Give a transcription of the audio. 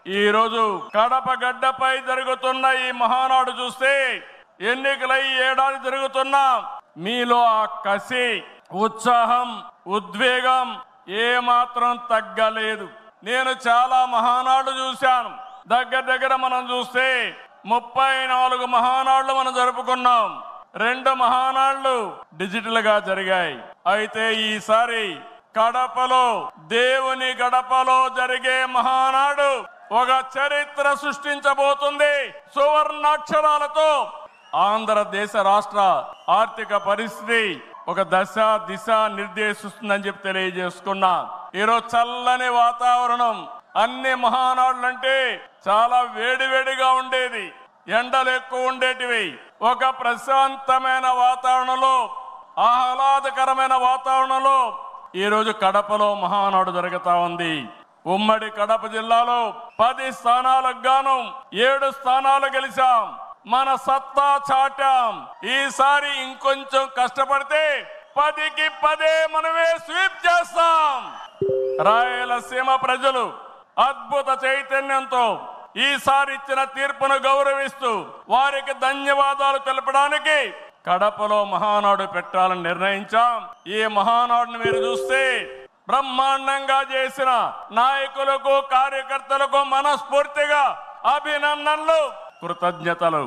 ఈ రోజు కడప గడ్డపై జరుగుతున్న ఈ మహానాడు చూస్తే ఎన్నికలై ఏడాది జరుగుతున్నా మీలో ఆ కసి, ఉత్సాహం, ఉద్వేగం ఏమాత్రం తగ్గలేదు. నేను చాలా మహానాడు చూశాను. దగ్గర మనం చూస్తే 34 మహానాడులు మనం జరుపుకున్నాం. 2 మహానాడులు డిజిటల్ గా జరిగాయి. అయితే ఈసారి కడపలో, దేవుని గడపలో జరిగే మహానాడు ఒక చరిత్ర సృష్టించబోతుంది. సువర్ణాక్షరాలతో ఆంధ్రదేశ రాష్ట్ర ఆర్థిక పరిస్థితి ఒక దిశ నిర్దేశిస్తుందని చెప్పి తెలియజేసుకున్నా. ఈరోజు చల్లని వాతావరణం. అన్ని మహానాడులంటే చాలా వేడివేడిగా ఉండేది, ఎండలు ఎక్కువ ఉండేటివి. ఒక ప్రశాంతమైన వాతావరణంలో, ఆహ్లాదకరమైన వాతావరణంలో ఈరోజు కడపలో మహానాడు జరుగుతా ఉంది. ఉమ్మడి కడప జిల్లాలో 10 స్థానాలకు గాను 7 స్థానాలు గెలిచాం. మన సత్తా చాటాం. ఈసారి ఇంకొంచెం కష్టపడితే 10కి 10 మనమే స్వీప్ చేస్తాం. రాయలసీమ ప్రజలు అద్భుత చైతన్యంతో ఈసారి ఇచ్చిన తీర్పును గౌరవిస్తూ వారికి ధన్యవాదాలు తెలపడానికి కడపలో మహానాడు పెట్టాలని నిర్ణయించాం. ఈ మహానాడును మీరు చూస్తే బ్రహ్మాండంగా చేసిన నాయకులకు, కార్యకర్తలకు మనస్ఫూర్తిగా అభినందనలు, కృతజ్ఞతలు.